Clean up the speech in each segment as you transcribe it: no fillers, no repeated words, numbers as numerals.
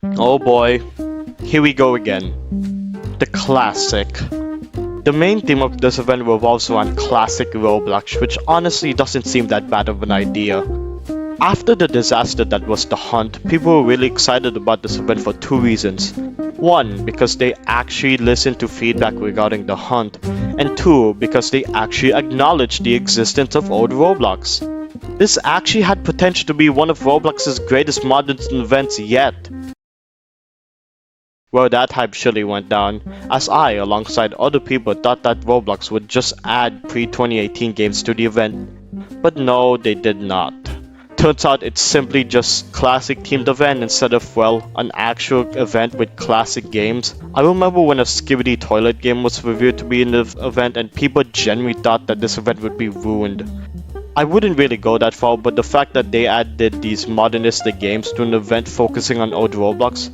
Oh boy, here we go again. The classic. The main theme of this event revolves around classic Roblox, which honestly doesn't seem that bad of an idea. After the disaster that was the hunt, people were really excited about this event for two reasons. One, because they actually listened to feedback regarding the hunt, and two, because they actually acknowledged the existence of old Roblox. This actually had potential to be one of Roblox's greatest modern events yet. Well, that hype surely went down, as I, alongside other people, thought that Roblox would just add pre-2018 games to the event. But no, they did not. Turns out it's simply just classic themed event instead of, well, an actual event with classic games. I remember when a Skibidi toilet game was revealed to be in the event and people genuinely thought that this event would be ruined. I wouldn't really go that far, but the fact that they added these modernistic games to an event focusing on old Roblox,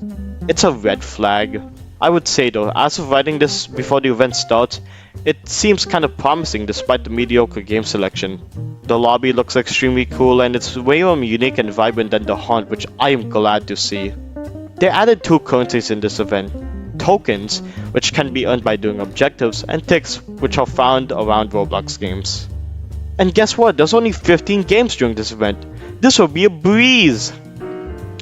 it's a red flag. I would say though, as of writing this before the event starts, it seems kind of promising despite the mediocre game selection. The lobby looks extremely cool and it's way more unique and vibrant than the hunt, which I am glad to see. They added two currencies in this event. Tokens, which can be earned by doing objectives, and ticks, which are found around Roblox games. And guess what? There's only 15 games during this event. This will be a breeze!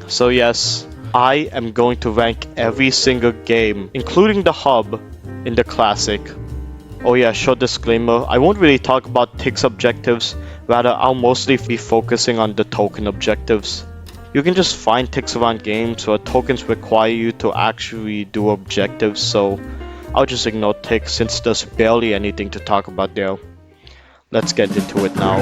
So yes, I am going to rank every single game, including the hub, in the classic. Oh yeah, short disclaimer, I won't really talk about Tick's objectives, rather I'll mostly be focusing on the token objectives. You can just find ticks around games where tokens require you to actually do objectives, so I'll just ignore ticks since there's barely anything to talk about there. Let's get into it now.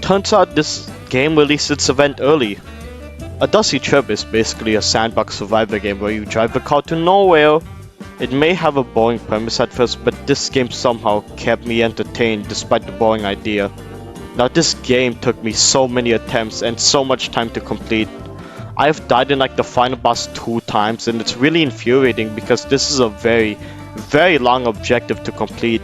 Turns out this game released its event early. A Dusty Trip is basically a sandbox survivor game where you drive a car to nowhere. It may have a boring premise at first, but this game somehow kept me entertained despite the boring idea. Now this game took me so many attempts and so much time to complete. I have died in like the final boss 2 times and it's really infuriating because this is a very long objective to complete.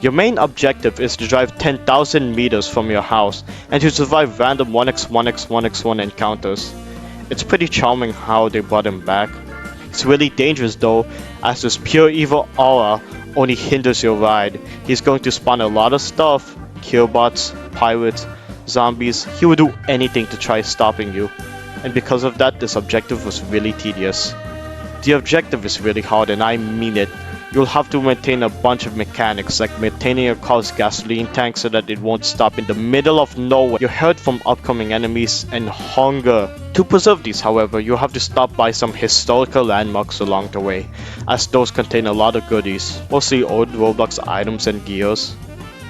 Your main objective is to drive 10,000 meters from your house and to survive random 1x1x1x1 encounters. It's pretty charming how they brought him back. It's really dangerous though, as this pure evil aura only hinders your ride. He's going to spawn a lot of stuff, killbots, pirates, zombies. He will do anything to try stopping you. And because of that, this objective was really tedious. The objective is really hard and I mean it. You'll have to maintain a bunch of mechanics like maintaining your car's gasoline tank so that it won't stop in the middle of nowhere. You're hurt from upcoming enemies and hunger. To preserve these, however, you'll have to stop by some historical landmarks along the way, as those contain a lot of goodies, mostly old Roblox items and gears.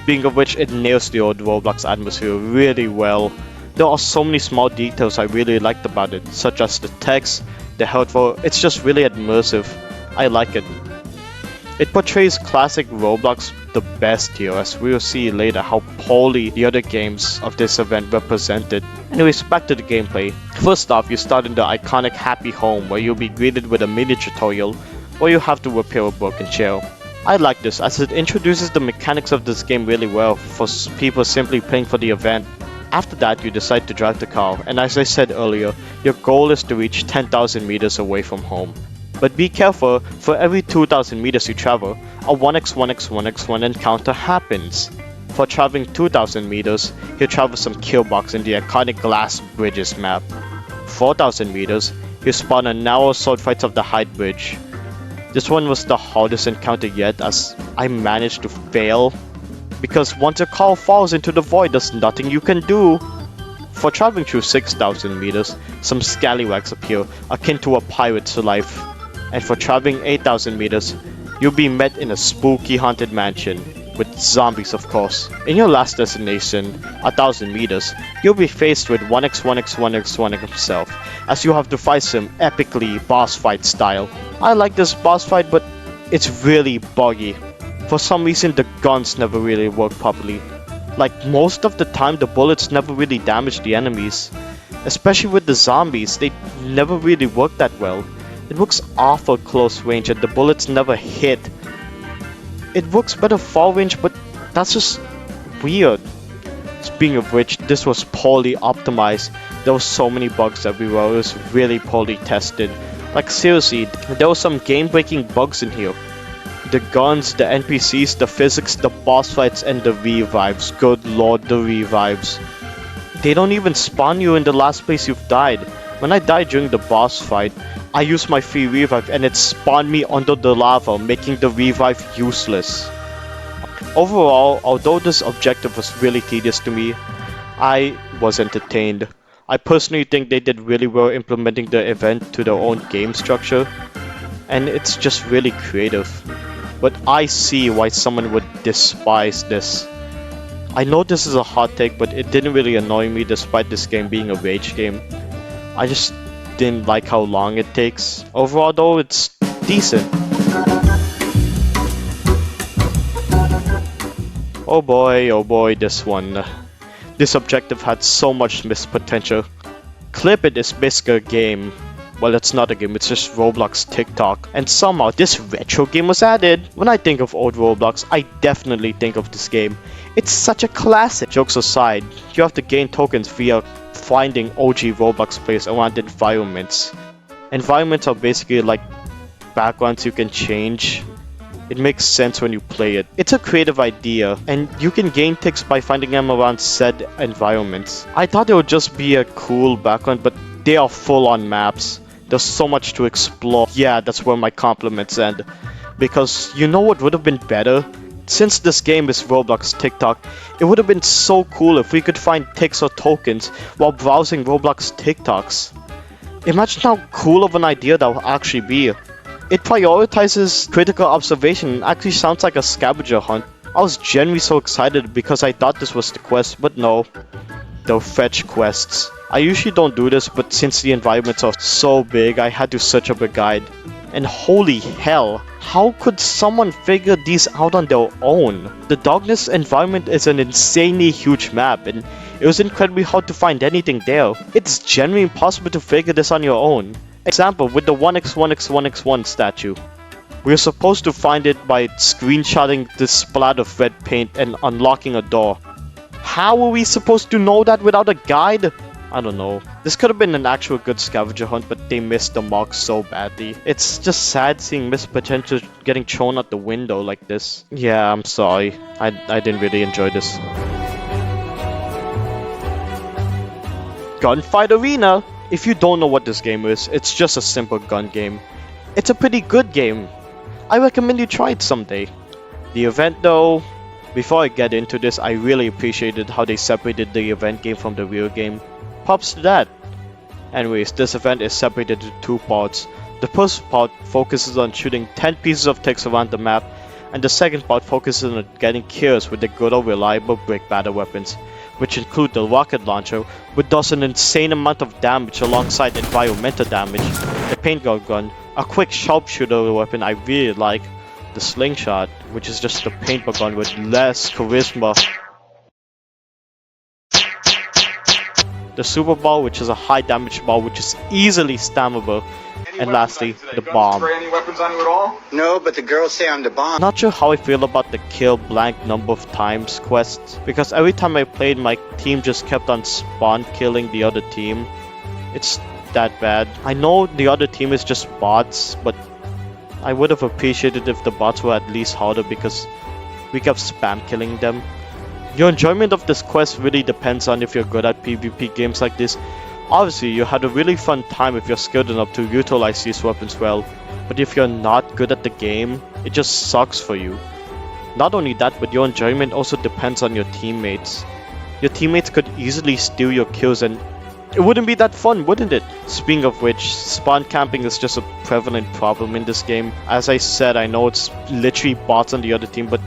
Being of which, it nails the old Roblox atmosphere really well. There are so many small details I really liked about it, such as the text, the health bar. It's just really immersive. I like it. It portrays classic Roblox the best here, as we'll see later how poorly the other games of this event were presented. In respect to the gameplay, first off, you start in the iconic Happy Home where you'll be greeted with a mini tutorial where you have to repair a broken chair. I like this as it introduces the mechanics of this game really well for people simply playing for the event. After that, you decide to drive the car, and as I said earlier, your goal is to reach 10,000 meters away from home. But be careful, for every 2,000 meters you travel, a 1x1x1x1 encounter happens. For traveling 2,000 meters, you travel some killbox in the iconic Glass Bridges map. 4,000 meters, you spawn a narrow sword fights of the Hyde Bridge. This one was the hardest encounter yet as I managed to fail. Because once your car falls into the void, there's nothing you can do. For traveling through 6,000 meters, some scallywags appear, akin to a pirate's life. And for traveling 8,000 meters, you'll be met in a spooky haunted mansion, with zombies of course. In your last destination, 1,000 meters, you'll be faced with 1x1x1x1 himself, as you have to fight him epically boss fight style. I like this boss fight, but it's really buggy. For some reason the guns never really work properly. Like most of the time the bullets never really damage the enemies. Especially with the zombies, they never really work that well. It works awful close range and the bullets never hit. It works better far range, but That's just weird. Speaking of which, this was poorly optimized. There were so many bugs everywhere. It was really poorly tested. Like seriously, there were some game-breaking bugs in here. The guns, the NPCs, the physics, the boss fights, and the revives. Good lord, the revives. They don't even spawn you in the last place you've died. When I died during the boss fight, I used my free revive and it spawned me under the lava, making the revive useless. Overall, although this objective was really tedious to me, I was entertained. I personally think they did really well implementing the event to their own game structure, and it's just really creative. But I see why someone would despise this. I know this is a hot take, but it didn't really annoy me despite this game being a rage game. I just didn't like how long it takes. Overall though, it's decent. Oh boy, this one. This objective had so much missed potential. Clip It is basically a game. Well, it's not a game, it's just Roblox TikTok. And somehow this retro game was added. When I think of old Roblox, I definitely think of this game. It's such a classic. Jokes aside, you have to gain tokens via finding OG Roblox players around environments. Environments are basically like backgrounds you can change. It makes sense when you play it. It's a creative idea, and you can gain ticks by finding them around said environments. I thought it would just be a cool background, but they are full-on maps. There's so much to explore. Yeah, that's where my compliments end. Because you know what would have been better? Since this game is Roblox TikTok, it would have been so cool if we could find ticks or tokens while browsing Roblox TikToks. Imagine how cool of an idea that would actually be. It prioritizes critical observation and actually sounds like a scavenger hunt. I was genuinely so excited because I thought this was the quest, but no. They're fetch quests. I usually don't do this, but since the environments are so big, I had to search up a guide. And holy hell, how could someone figure these out on their own? The Darkness environment is an insanely huge map, and it was incredibly hard to find anything there. It's genuinely impossible to figure this on your own. Example, with the 1x1x1x1 statue. We are supposed to find it by screenshotting this splat of red paint and unlocking a door. How are we supposed to know that without a guide? I don't know. This could have been an actual good scavenger hunt, but they missed the mark so badly. It's just sad seeing missed potential getting thrown out the window like this. Yeah, I'm sorry. I didn't really enjoy this. Gunfight Arena! If you don't know what this game is, it's just a simple gun game. It's a pretty good game. I recommend you try it someday. The event though, before I get into this, I really appreciated how they separated the event game from the real game. Props to that. Anyways, this event is separated into two parts. The first part focuses on shooting 10 pieces of ticks around the map, and the second part focuses on getting kills with the good old reliable brick battle weapons, which include the rocket launcher, which does an insane amount of damage alongside environmental damage, the paint gun, a quick sharpshooter weapon I really like, the slingshot, which is just a paintball gun with less charisma, the super ball, which is a high damage ball which is easily spammable, and lastly, the bomb. Any weapons on you at all? No, but the girls say I'm the bomb. Not sure how I feel about the kill blank number of times quests, because every time I played, my team just kept on spawn killing the other team. It's that bad. I know the other team is just bots, but I would have appreciated if the bots were at least harder because we kept spam killing them. Your enjoyment of this quest really depends on if you're good at PvP games like this. Obviously, you had a really fun time if you're skilled enough to utilize these weapons well, but if you're not good at the game, it just sucks for you. Not only that, but your enjoyment also depends on your teammates. Your teammates could easily steal your kills and it wouldn't be that fun, wouldn't it? Speaking of which, spawn camping is just a prevalent problem in this game. As I said, I know it's literally bots on the other team, but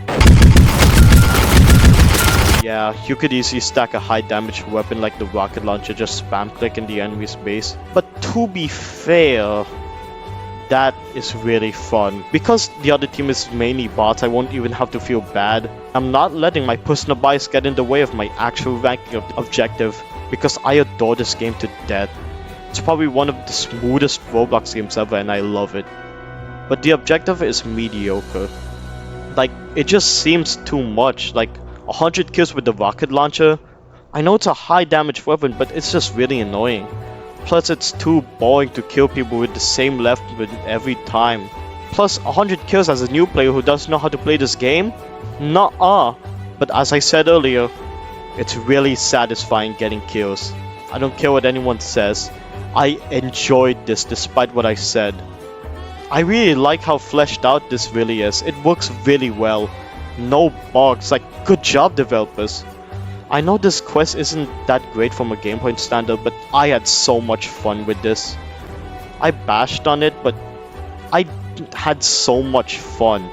yeah, you could easily stack a high damage weapon like the rocket launcher, just spam click in the enemy's base. But to be fair, that is really fun. Because the other team is mainly bots, I won't even have to feel bad. I'm not letting my personal bias get in the way of my actual ranking objective, because I adore this game to death. It's probably one of the smoothest Roblox games ever and I love it. But the objective is mediocre. Like, it just seems too much. Like, 100 kills with the rocket launcher. I know it's a high damage weapon, but it's just really annoying. Plus, it's too boring to kill people with the same weapon every time. Plus, 100 kills as a new player who doesn't know how to play this game? Nuh-uh. But as I said earlier, it's really satisfying getting kills. I don't care what anyone says. I enjoyed this despite what I said. I really like how fleshed out this really is. It works really well. No bugs, like, good job developers. I know this quest isn't that great from a gameplay standard, but I had so much fun with this. I bashed on it, but I had so much fun.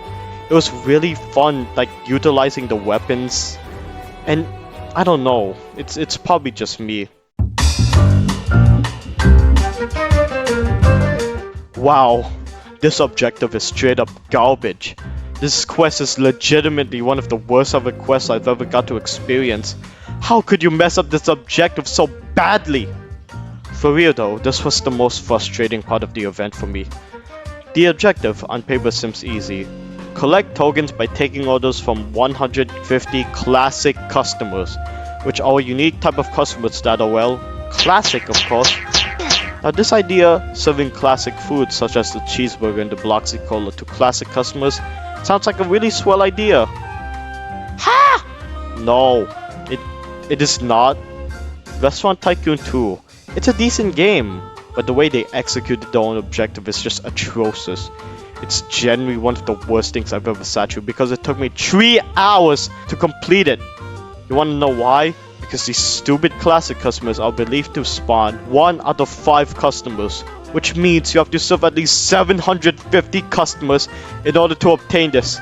It was really fun, like, utilizing the weapons. And I don't know, it's probably just me. Wow, this objective is straight up garbage. This quest is legitimately one of the worst other quests I've ever got to experience. How could you mess up this objective so badly? For real though, this was the most frustrating part of the event for me. The objective on paper seems easy. Collect tokens by taking orders from 150 classic customers, which are a unique type of customers that are, well, classic of course. Now this idea, serving classic foods such as the cheeseburger and the Bloxy Cola to classic customers, sounds like a really swell idea. Ha! No, it is not. Restaurant Tycoon 2, it's a decent game, but the way they executed their own objective is just atrocious. It's genuinely one of the worst things I've ever sat through because it took me 3 hours to complete it. You wanna know why? Because these stupid classic customers are believed to spawn 1 out of 5 customers, which means you have to serve at least 750 customers in order to obtain this.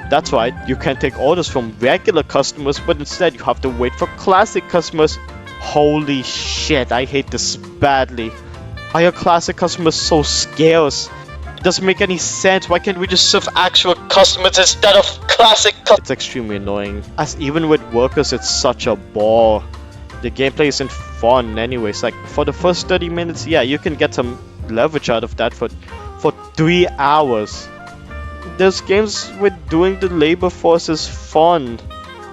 That's right, you can't take orders from regular customers, but instead you have to wait for classic customers. Holy shit, I hate this badly. Why are classic customers so scarce? It doesn't make any sense. Why can't we just serve actual customers instead of classic customers? It's extremely annoying, as even with workers it's such a bore. The gameplay isn't fun anyways. Like, for the first 30 minutes, yeah, you can get some leverage out of that for 3 hours. There's games with doing the labor force is fun.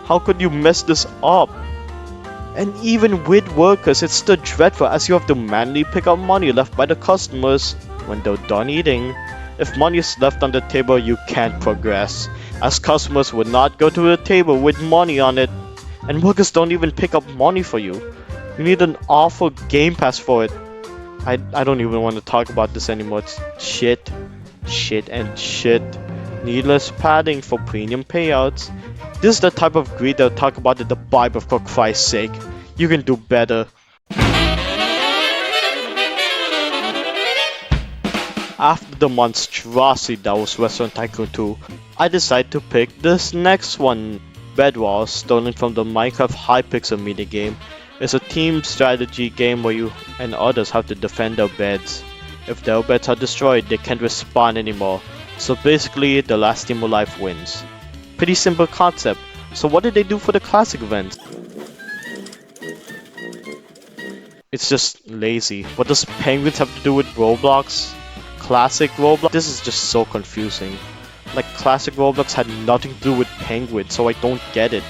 How could you mess this up? And even with workers, it's still dreadful as you have to manually pick up money left by the customers when they're done eating. If money is left on the table, you can't progress, as customers would not go to the table with money on it. And workers don't even pick up money for you. You need an awful game pass for it. I don't even want to talk about this anymore. It's shit, shit, and shit. Needless padding for premium payouts. This is the type of greed they'll talk about in the Bible, for Christ's sake. You can do better. After the monstrosity that was Restaurant Tycoon 2, I decided to pick this next one. Bedwars, stolen from the Minecraft Hypixel minigame, is a team strategy game where you and others have to defend their beds. If their beds are destroyed, they can't respawn anymore. So basically, the last team alive wins. Pretty simple concept. So what did they do for the classic event? It's just lazy. What does penguins have to do with Roblox? Classic Roblox? This is just so confusing. Like, classic Roblox had nothing to do with penguins, so I don't get it.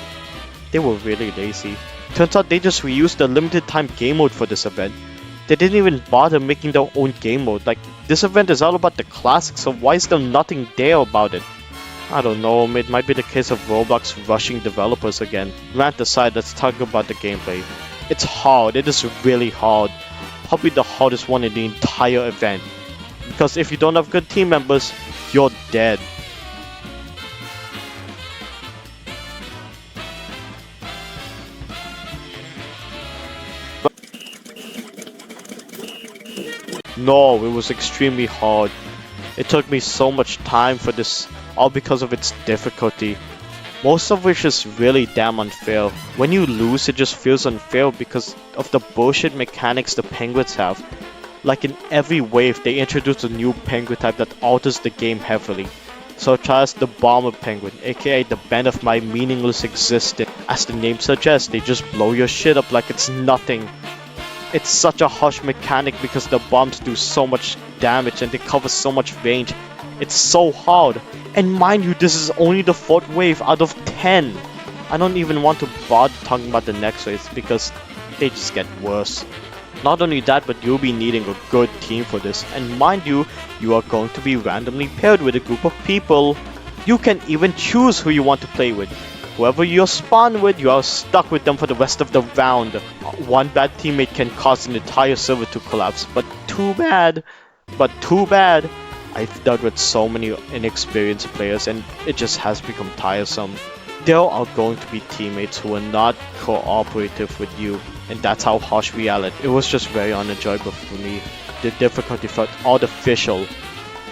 They were really lazy. Turns out they just reused the limited time game mode for this event. They didn't even bother making their own game mode. Like, this event is all about the classics, so why is there nothing there about it? I don't know, it might be the case of Roblox rushing developers again. Rant aside, let's talk about the gameplay. It's hard, it is really hard. Probably the hardest one in the entire event. Because if you don't have good team members, you're dead. No, it was extremely hard. It took me so much time for this, all because of its difficulty. Most of which is really damn unfair. When you lose, it just feels unfair because of the bullshit mechanics the penguins have. Like, in every wave, they introduce a new penguin type that alters the game heavily. Such as the bomber penguin, aka the bane of my meaningless existence. As the name suggests, they just blow your shit up like it's nothing. It's such a harsh mechanic because the bombs do so much damage and they cover so much range. It's so hard. And mind you, this is only the 4th wave out of 10. I don't even want to bother talking about the next waves because they just get worse. Not only that, but you'll be needing a good team for this. And mind you, you are going to be randomly paired with a group of people. You can even choose who you want to play with. Whoever you spawn with, you are stuck with them for the rest of the round. One bad teammate can cause an entire server to collapse, but too bad. I've dealt with so many inexperienced players and it just has become tiresome. There are going to be teammates who are not cooperative with you, and that's how harsh reality. It was just very unenjoyable for me. The difficulty felt artificial.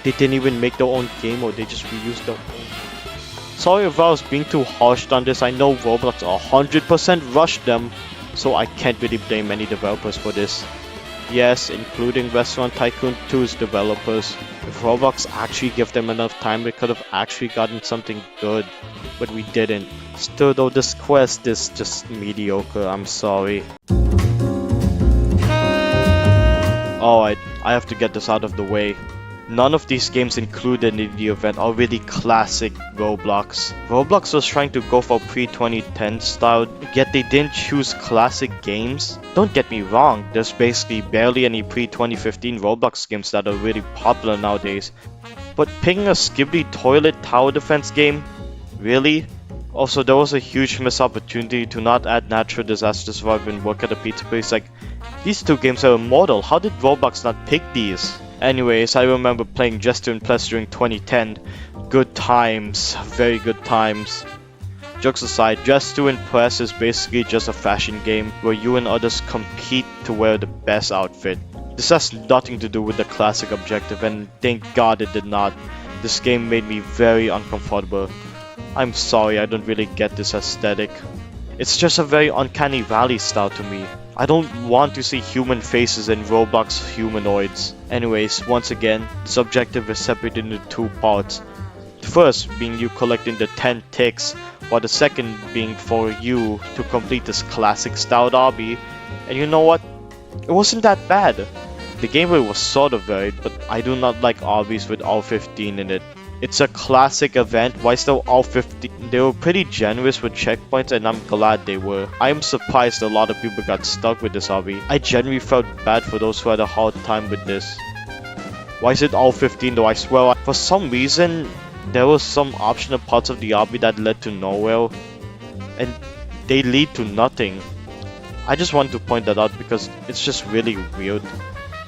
They didn't even make their own game mode, they just reused their own. Sorry if I was being too harsh on this. I know Roblox 100% rushed them, so I can't really blame any developers for this. Yes, including Restaurant Tycoon 2's developers. If Roblox actually gave them enough time, we could have actually gotten something good, but we didn't. Still though, this quest is just mediocre, I'm sorry. Alright, I have to get this out of the way. None of these games included in the event are really classic Roblox. Roblox was trying to go for pre-2010 style, yet they didn't choose classic games. Don't get me wrong, there's basically barely any pre-2015 Roblox games that are really popular nowadays. But picking a Skibbly toilet tower defense game? Really? Also, there was a huge missed opportunity to not add natural disaster survival and work at a pizza place. Like, these two games are immortal. How did Roblox not pick these? Anyways, I remember playing Just to Impress during 2010. Good times, very good times. Jokes aside, Just to Impress is basically just a fashion game where you and others compete to wear the best outfit. This has nothing to do with the classic objective, and thank God it did not. This game made me very uncomfortable. I'm sorry, I don't really get this aesthetic. It's just a very uncanny valley style to me. I don't want to see human faces in Roblox humanoids. Anyways, once again, this objective is separated into 2 parts. The first being you collecting the 10 ticks, while the second being for you to complete this classic style obby. And you know what? It wasn't that bad. The gameplay was sort of varied, but I do not like obbies with all 15 in it. It's a classic event, why still all 15? They were pretty generous with checkpoints and I'm glad they were. I am surprised a lot of people got stuck with this obby. I genuinely felt bad for those who had a hard time with this. Why is it all 15 though? I swear, for some reason, there was some optional parts of the obby that led to nowhere. And they lead to nothing. I just wanted to point that out because it's just really weird.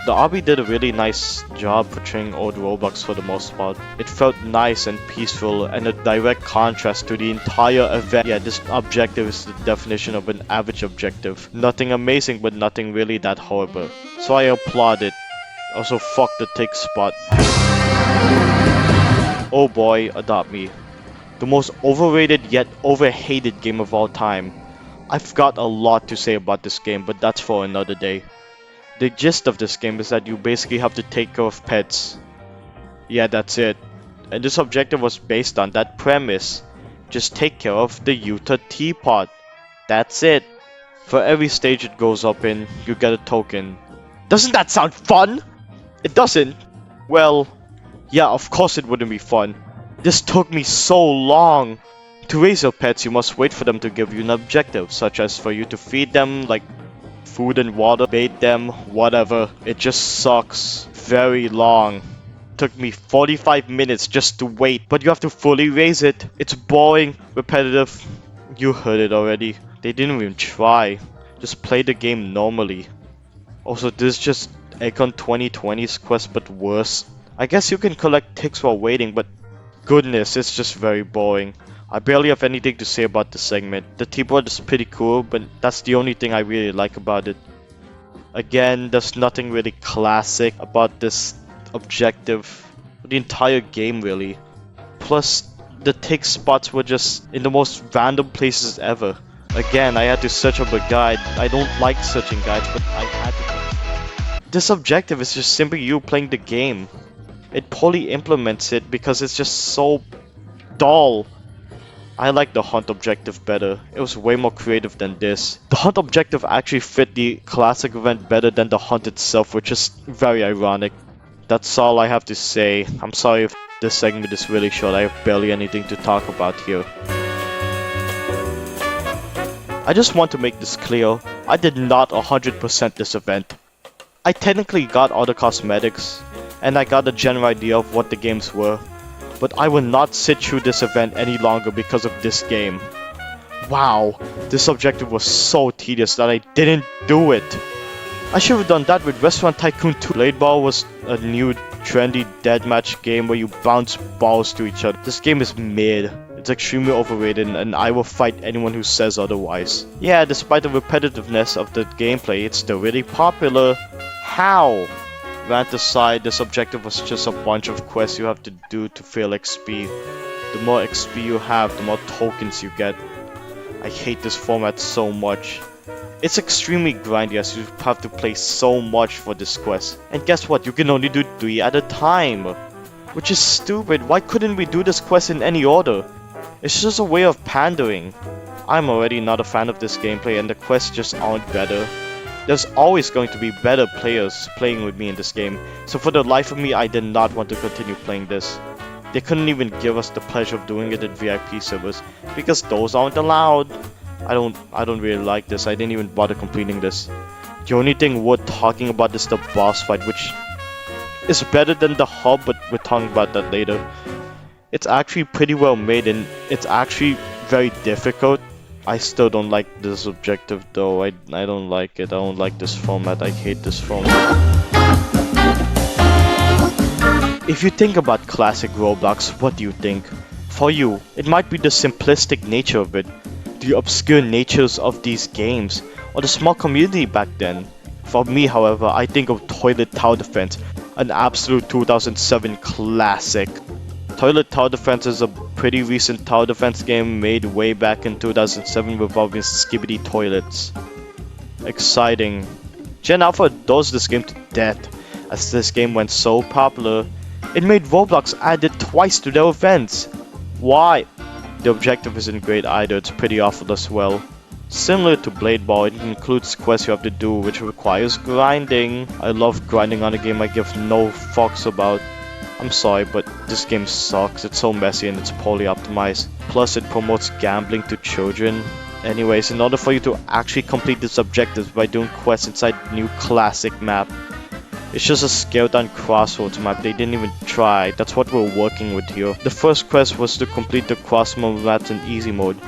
The obby did a really nice job portraying old Roblox for the most part. It felt nice and peaceful and a direct contrast to the entire event. Yeah, this objective is the definition of an average objective. Nothing amazing, but nothing really that horrible. So I applaud it. Also, fuck the tick spot. Oh boy, adopt me. The most overrated yet overhated game of all time. I've got a lot to say about this game, but that's for another day. The gist of this game is that you basically have to take care of pets. Yeah, that's it. And this objective was based on that premise. Just take care of the Utah teapot. That's it. For every stage it goes up in, you get a token. Doesn't that sound fun? It doesn't. Well, yeah, of course it wouldn't be fun. This took me so long. To raise your pets, you must wait for them to give you an objective, such as for you to feed them, like food and water, bait them, whatever. It just sucks. Very long. Took me 45 minutes just to wait, but you have to fully raise it. It's boring, repetitive. You heard it already. They didn't even try. Just play the game normally. Also, this is just Econ 2020's quest, but worse. I guess you can collect ticks while waiting, but goodness, it's just very boring. I barely have anything to say about this segment. The teapot is pretty cool, but that's the only thing I really like about it. Again, there's nothing really classic about this objective. The entire game, really. Plus, the tick spots were just in the most random places ever. Again, I had to search up a guide. I don't like searching guides, but I had to. This objective is just simply you playing the game. It poorly implements it because it's just so dull. I like the hunt objective better. It was way more creative than this. The hunt objective actually fit the classic event better than the hunt itself, which is very ironic. That's all I have to say. I'm sorry if this segment is really short. I have barely anything to talk about here. I just want to make this clear. I did not 100% this event. I technically got all the cosmetics, and I got a general idea of what the games were, but I will not sit through this event any longer because of this game. Wow, this objective was so tedious that I didn't do it. I should have done that with Restaurant Tycoon 2. Blade Ball was a new trendy deathmatch game where you bounce balls to each other. This game is mid. It's extremely overrated and I will fight anyone who says otherwise. Yeah, despite the repetitiveness of the gameplay, it's still really popular. How? Rant aside, this objective was just a bunch of quests you have to do to fill XP. The more XP you have, the more tokens you get. I hate this format so much. It's extremely grindy as you have to play so much for this quest. And guess what? You can only do 3 at a time. Which is stupid. Why couldn't we do this quest in any order? It's just a way of pandering. I'm already not a fan of this gameplay and the quests just aren't better. There's always going to be better players playing with me in this game. So for the life of me, I did not want to continue playing this. They couldn't even give us the pleasure of doing it at VIP servers because those aren't allowed. I don't really like this. I didn't even bother completing this. The only thing worth talking about is the boss fight, which is better than the hub, but we're talking about that later. It's actually pretty well made and it's actually very difficult. I still don't like this objective though. I don't like it. I don't like this format. I hate this format. If you think about classic Roblox, what do you think? For you, it might be the simplistic nature of it, the obscure natures of these games, or the small community back then. For me, however, I think of Toilet Tower Defense, an absolute 2007 classic. Toilet Tower Defense is a pretty recent tower defense game made way back in 2007 revolving skibidi toilets. Exciting. Gen Alpha adores this game to death, as this game went so popular. It made Roblox add it twice to their events. Why? The objective isn't great either, it's pretty awful as well. Similar to Blade Ball, it includes quests you have to do which requires grinding. I love grinding on a game I give no fucks about. I'm sorry, but this game sucks. It's so messy and it's poorly optimized. Plus it promotes gambling to children. Anyways, in order for you to actually complete this objective by doing quests inside the new classic map, it's just a scaled down crossroads map. They didn't even try. That's what we're working with here. The first quest was to complete the crossroads maps in easy mode.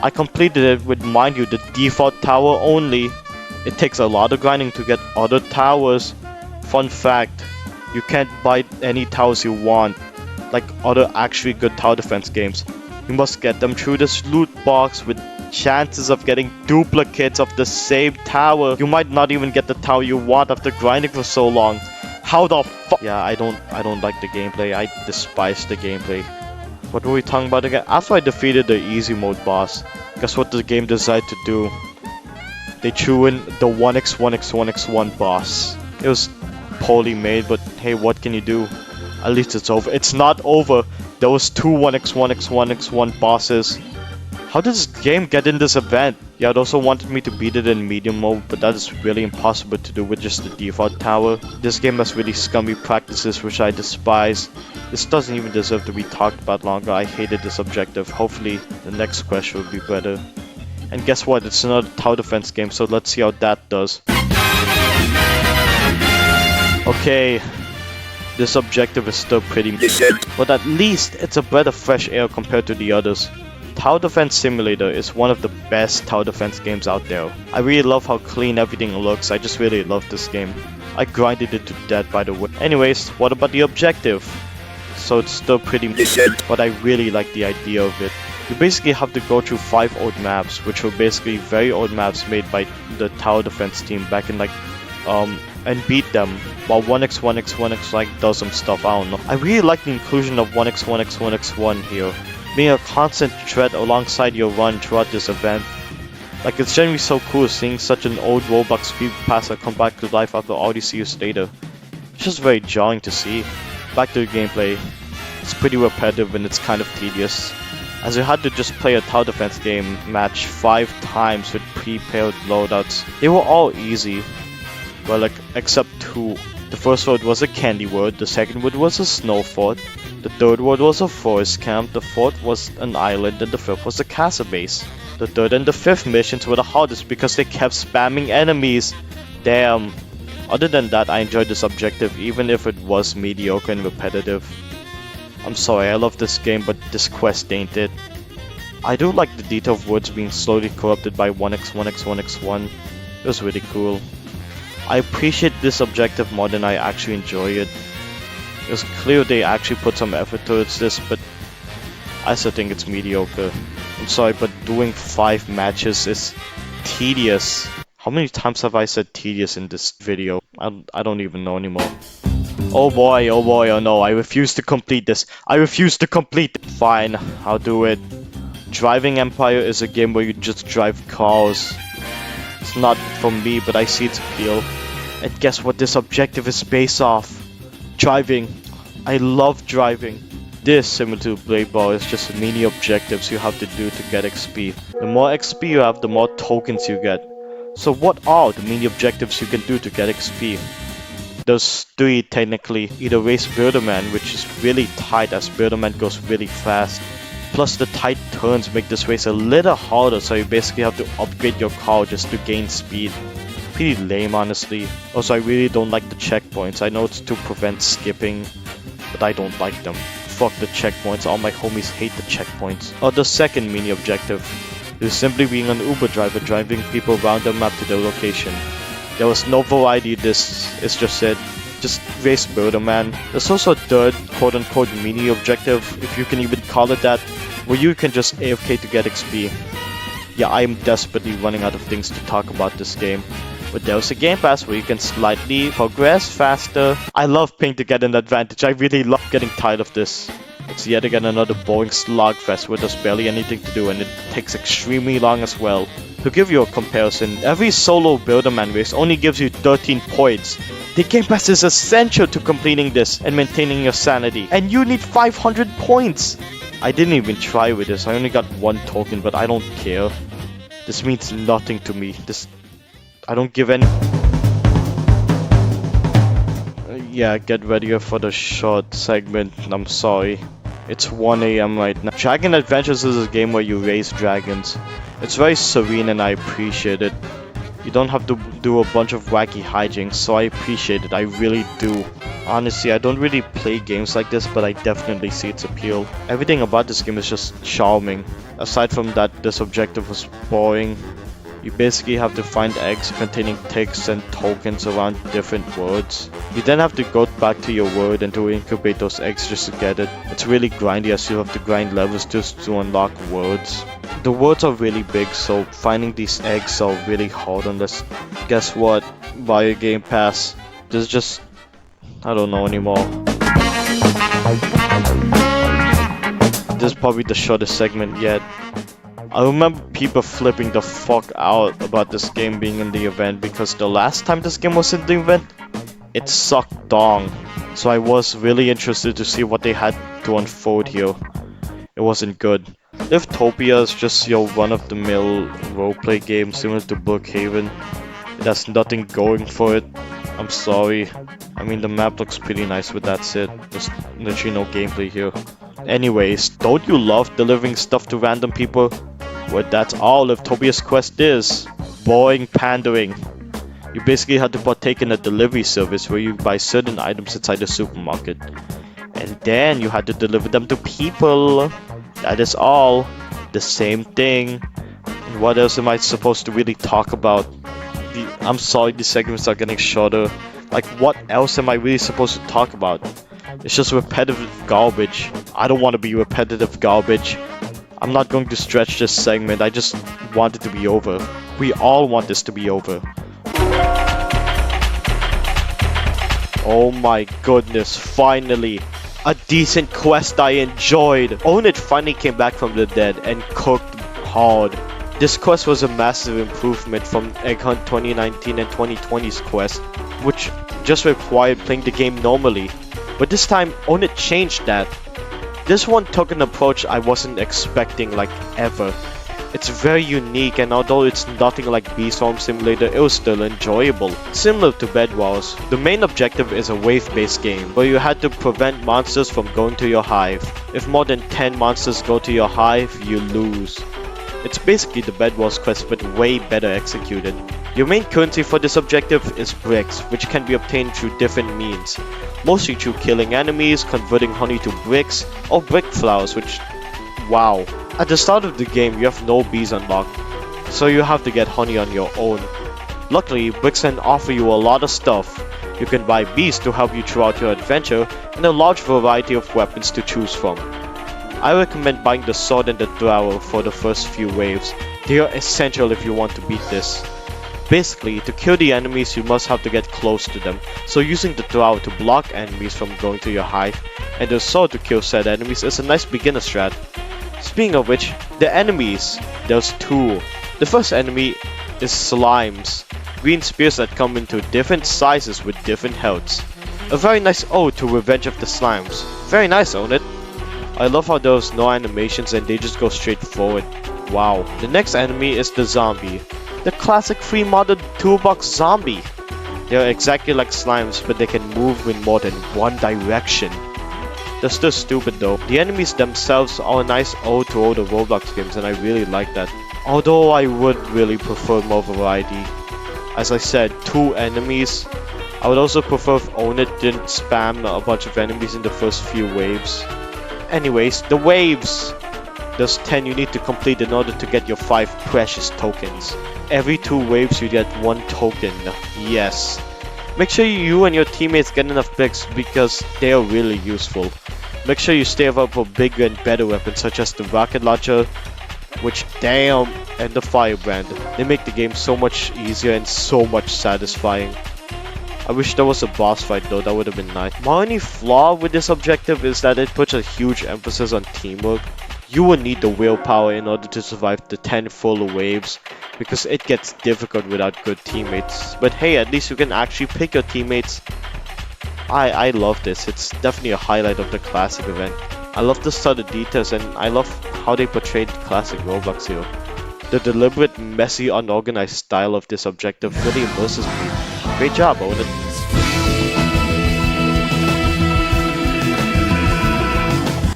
I completed it with, mind you, the default tower only. It takes a lot of grinding to get other towers. Fun fact, you can't buy any towers you want, like other actually good tower defense games. You must get them through this loot box with chances of getting duplicates of the same tower. You might not even get the tower you want after grinding for so long. How the fuck? Yeah, I don't like the gameplay. I despise the gameplay. What were we talking about again? After I defeated the easy mode boss, guess what the game decided to do? They threw in the 1x1x1x1 boss. It was poorly made, but hey, what can you do? At least it's over. It's not over. There was 2 1x1x1x1 bosses. How did this game get in this event? Yeah, it also wanted me to beat it in medium mode, but that is really impossible to do with just the default tower. This game has really scummy practices which I despise. This doesn't even deserve to be talked about longer. I hated this objective. Hopefully the next quest will be better. And guess what? It's another tower defense game, so let's see how that does. Okay, this objective is still pretty but at least it's a breath of fresh air compared to the others. Tower Defense Simulator is one of the best tower defense games out there. I really love how clean everything looks. I just really love this game. I grinded it to death, by the way. Anyways, what about the objective? So it's still pretty but I really like the idea of it. You basically have to go through 5 old maps, which were basically very old maps made by the tower defense team back in and beat them, while 1x1x1x like does some stuff, I don't know. I really like the inclusion of 1x1x1x1 here, being a constant threat alongside your run throughout this event. Like, it's generally so cool seeing such an old Roblox speed passer come back to life after all these years later. It's just very jarring to see. Back to the gameplay. It's pretty repetitive and it's kind of tedious, as you had to just play a tower defense game match 5 times with prepared loadouts. They were all easy. Well, like, except 2. The first word was a candy word, the second word was a snow fort, The third world was a forest camp, the fourth was an island, and the fifth was a castle base. The third and the fifth missions were the hardest because they kept spamming enemies. Damn. Other than that, I enjoyed this objective even if it was mediocre and repetitive. I'm sorry, I love this game, but this quest ain't it. I do like the detail of words being slowly corrupted by 1x, 1x, 1x1. It was really cool. I appreciate this objective more than I actually enjoy it. It was clear they actually put some effort towards this, but I still think it's mediocre. I'm sorry, but doing 5 matches is tedious. How many times have I said tedious in this video? I don't even know anymore. Oh boy, oh no, I refuse to complete this. I refuse to complete it. Fine, I'll do it. Driving Empire is a game where you just drive cars. It's not for me, but I see its appeal. And guess what this objective is based off? Driving. I love driving. This, similar to Blade Ball, is just mini objectives you have to do to get XP. The more XP you have, the more tokens you get. So what are the mini objectives you can do to get XP? There's 3 technically. Either race Birderman, which is really tight as Birderman goes really fast. Plus the tight turns make this race a little harder, so you basically have to upgrade your car just to gain speed. Pretty lame honestly. Also I really don't like the checkpoints. I know it's to prevent skipping, but I don't like them. Fuck the checkpoints, all my homies hate the checkpoints. Or the second mini objective is simply being an Uber driver driving people around the map to their location. There was no variety, this is just it. Just race Birderman. There's also a third quote-unquote mini objective, if you can even call it that, where you can just AFK to get XP. Yeah, I'm desperately running out of things to talk about this game. But there's a game pass where you can slightly progress faster. I love playing to get an advantage. I really love getting tired of this. It's yet again another boring slogfest where there's barely anything to do and it takes extremely long as well. To give you a comparison, every solo Birderman race only gives you 13 points. The Game Pass is essential to completing this and maintaining your sanity. And you need 500 points! I didn't even try with this, I only got 1 token, but I don't care. This means nothing to me. I don't give any... Yeah, get ready for the short segment, I'm sorry. It's 1 AM right now. Dragon Adventures is a game where you raise dragons. It's very serene and I appreciate it. You don't have to do a bunch of wacky hijinks, so I appreciate it, I really do. Honestly, I don't really play games like this, but I definitely see its appeal. Everything about this game is just charming. Aside from that, this objective was boring. You basically have to find eggs containing ticks and tokens around different worlds. You then have to go back to your world and to incubate those eggs just to get it. It's really grindy as you have to grind levels just to unlock worlds. The worlds are really big, so finding these eggs are really hard on this. Guess what? Via Game Pass. There's just... I don't know anymore. This is probably the shortest segment yet. I remember people flipping the fuck out about this game being in the event because the last time this game was in the event, it sucked dong. So I was really interested to see what they had to unfold here. It wasn't good. Livetopia is just your run-of-the-mill roleplay game similar to Brookhaven. It has nothing going for it. I'm sorry. I mean, the map looks pretty nice, but that's it. There's literally no gameplay here. Anyways, don't you love delivering stuff to random people? Well, that's all Livetopia's quest is. Boring pandering. You basically had to partake in a delivery service where you buy certain items inside the supermarket. And then you had to deliver them to people. That is all. The same thing. And what else am I supposed to really talk about? I'm sorry, these segments are getting shorter. Like, what else am I really supposed to talk about? It's just repetitive garbage. I don't want to be repetitive garbage. I'm not going to stretch this segment, I just want it to be over. We all want this to be over. Oh my goodness, finally! A decent quest I enjoyed! Own It finally came back from the dead and cooked hard. This quest was a massive improvement from Egg Hunt 2019 and 2020's quest, which just required playing the game normally. But this time, Own It changed that. This one took an approach I wasn't expecting like ever. It's very unique, and although it's nothing like Bee Swarm Simulator, it was still enjoyable. Similar to bedwars, the main objective is a wave-based game, where you had to prevent monsters from going to your hive. If more than 10 monsters go to your hive, you lose. It's basically the bedwars quest but way better executed. Your main currency for this objective is bricks, which can be obtained through different means. Mostly through killing enemies, converting honey to bricks, or brick flowers, which... wow. At the start of the game, you have no bees unlocked, so you have to get honey on your own. Luckily, bricks can offer you a lot of stuff. You can buy bees to help you throughout your adventure, and a large variety of weapons to choose from. I recommend buying the sword and the thrower for the first few waves. They are essential if you want to beat this. Basically, to kill the enemies you must have to get close to them, so using the thrower to block enemies from going to your hive, and the sword to kill said enemies is a nice beginner strat. Speaking of which, the enemies, there's two. The first enemy is slimes, green spears that come into different sizes with different healths. A very nice ode to Revenge of the Slimes. Very nice, own it? I love how there's no animations and they just go straight forward. Wow. The next enemy is the zombie. The classic free modded toolbox zombie. They are exactly like slimes, but they can move in more than one direction. They're still stupid though. The enemies themselves are a nice ode to all the Roblox games, and I really like that. Although I would really prefer more variety. As I said, 2 enemies. I would also prefer if Own It didn't spam a bunch of enemies in the first few waves. Anyways, the waves! There's 10 you need to complete in order to get your 5 precious tokens. Every 2 waves you get 1 token. Yes. Make sure you and your teammates get enough bricks because they are really useful. Make sure you stay up for bigger and better weapons such as the rocket launcher, which damn, and the firebrand. They make the game so much easier and so much satisfying. I wish there was a boss fight though, that would have been nice. My only flaw with this objective is that it puts a huge emphasis on teamwork. You will need the willpower in order to survive the 10 full waves, because it gets difficult without good teammates. But hey, at least you can actually pick your teammates. I love this. It's definitely a highlight of the classic event. I love the subtle details and I love how they portrayed classic Roblox here. The deliberate, messy, unorganized style of this objective really immerses me. Great job, Own It.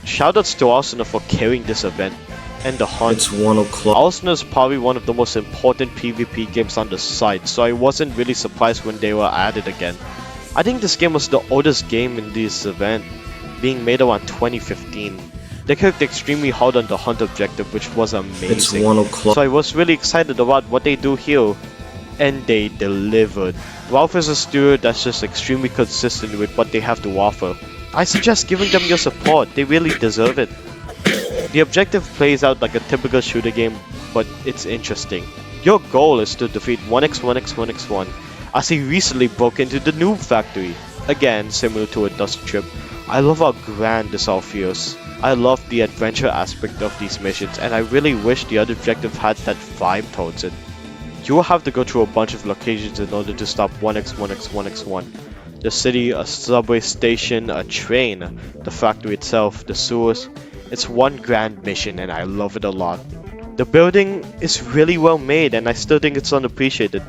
Shoutouts to Arsenal for carrying this event and the hunt. It's 1 o'clock. Arsenal is probably one of the most important PvP games on the site, so I wasn't really surprised when they were added again. I think this game was the oldest game in this event, being made around 2015. They worked extremely hard on the hunt objective, which was amazing. It's 1 o'clock. So I was really excited about what they do here, and they delivered. Valve is a studio that's just extremely consistent with what they have to offer. I suggest giving them your support, they really deserve it. The objective plays out like a typical shooter game, but it's interesting. Your goal is to defeat 1x1x1x1, as he recently broke into the noob factory. Again, similar to a dusk trip. I love how grand this all feels. I love the adventure aspect of these missions, and I really wish the other objective had that vibe towards it. You will have to go through a bunch of locations in order to stop 1x1x1x1. The city, a subway station, a train, the factory itself, the sewers. It's one grand mission and I love it a lot. The building is really well made and I still think it's unappreciated.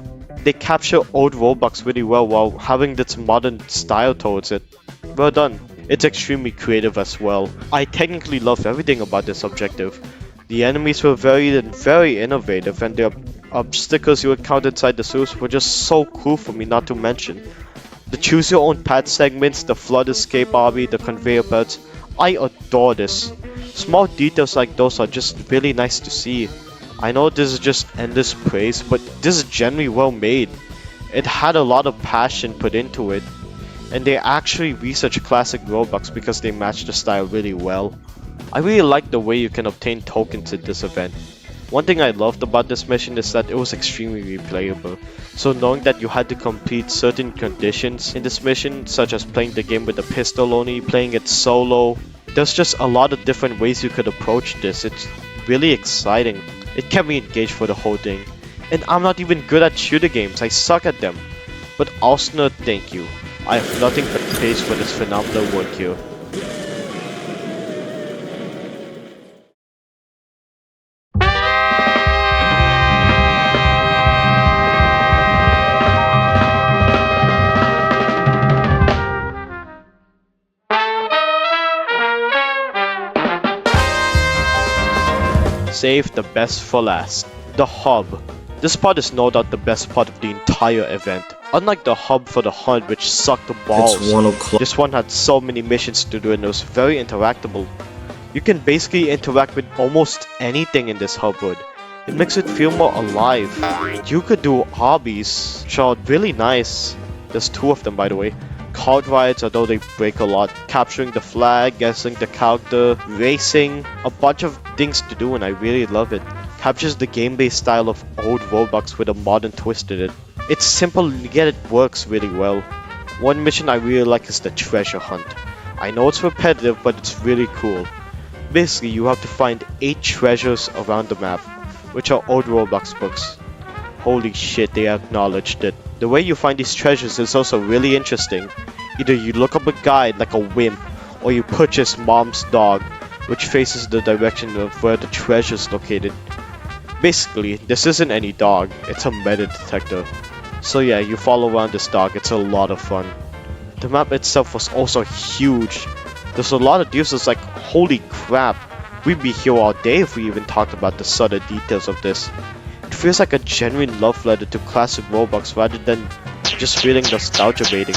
They capture old Roblox really well while having this modern style towards it. Well done. It's extremely creative as well. I technically love everything about this objective. The enemies were varied and very innovative, and the obstacles you encountered inside the sewers were just so cool for me not to mention. The choose your own path segments, the flood escape obby, the conveyor belts. I adore this. Small details like those are just really nice to see. I know this is just endless praise, but this is genuinely well made. It had a lot of passion put into it, and they actually researched classic Roblox because they matched the style really well. I really like the way you can obtain tokens in this event. One thing I loved about this mission is that it was extremely replayable. So knowing that you had to complete certain conditions in this mission, such as playing the game with a pistol only, playing it solo, there's just a lot of different ways you could approach this. It's really exciting. It kept me engaged for the whole thing. And I'm not even good at shooter games, I suck at them. But Arsenal, thank you. I have nothing but praise for this phenomenal work here. save the best for last. The hub. This part is no doubt the best part of the entire event. Unlike the hub for the hunt, which sucked balls, It's 1 o'clock. this one had so many missions to do and it was very interactable. You can basically interact with almost anything in this hub wood. It makes it feel more alive. You could do hobbies, which are really nice. There's 2 of them, by the way. Card rides, although they break a lot. Capturing the flag, guessing the character, racing. A bunch of things to do and I really love it. Captures the game-based style of old Roblox with a modern twist in it. It's simple yet it works really well. One mission I really like is the treasure hunt. I know it's repetitive, but it's really cool. Basically, you have to find 8 treasures around the map, which are old Roblox books. Holy shit, they acknowledged it. The way you find these treasures is also really interesting. Either you look up a guide like a wimp, or you purchase Mom's dog, which faces the direction of where the treasure is located. Basically, this isn't any dog, it's a metal detector. So yeah, you follow around this dog, it's a lot of fun. The map itself was also huge. There's a lot of uses like, holy crap, we'd be here all day if we even talked about the subtle details of this. It feels like a genuine love letter to classic Roblox rather than just feeling nostalgia baiting.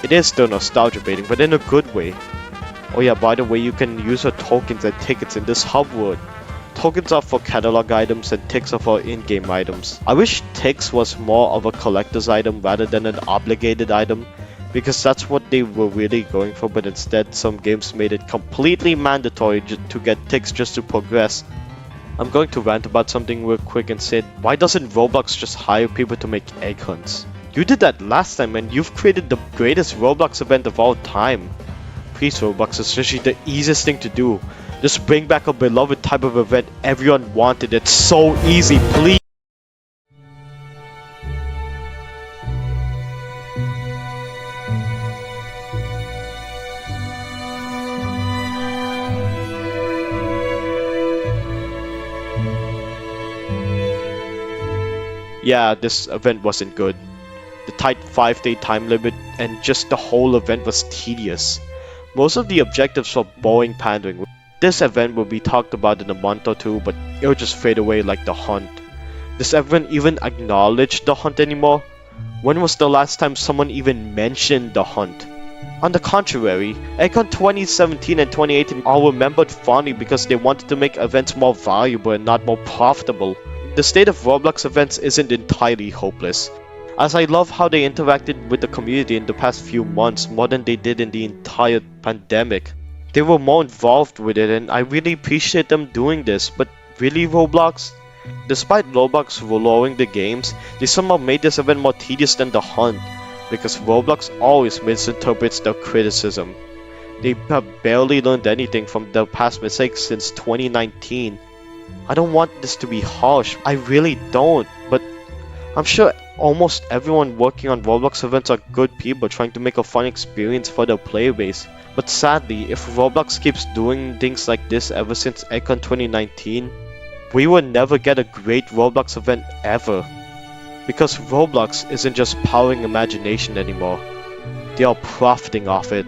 It is still nostalgia baiting, but in a good way. Oh yeah, by the way, you can use your tokens and tickets in this hub world. Tokens are for catalog items and ticks are for in-game items. I wish ticks was more of a collector's item rather than an obligated item, because that's what they were really going for, but instead some games made it completely mandatory to get ticks just to progress. I'm going to rant about something real quick and say, why doesn't Roblox just hire people to make egg hunts? You did that last time and you've created the greatest Roblox event of all time. Please Roblox, it's literally the easiest thing to do. Just bring back a beloved type of event everyone wanted. It's so easy, please. Yeah, this event wasn't good. The tight 5-day time limit and just the whole event was tedious. Most of the objectives were boring pandering. This event will be talked about in a month or 2, but it will just fade away like the hunt. Does everyone even acknowledge the hunt anymore? When was the last time someone even mentioned the hunt? On the contrary, Econ 2017 and 2018 are remembered fondly because they wanted to make events more valuable and not more profitable. The state of Roblox events isn't entirely hopeless, as I love how they interacted with the community in the past few months more than they did in the entire pandemic. They were more involved with it and I really appreciate them doing this, but really Roblox? Despite Roblox lowering the games, they somehow made this event more tedious than the hunt, because Roblox always misinterprets their criticism. They have barely learned anything from their past mistakes since 2019. I don't want this to be harsh, I really don't, but I'm sure almost everyone working on Roblox events are good people trying to make a fun experience for their player base. But sadly, if Roblox keeps doing things like this ever since Econ 2019, we will never get a great Roblox event ever. Because Roblox isn't just powering imagination anymore, they are profiting off it.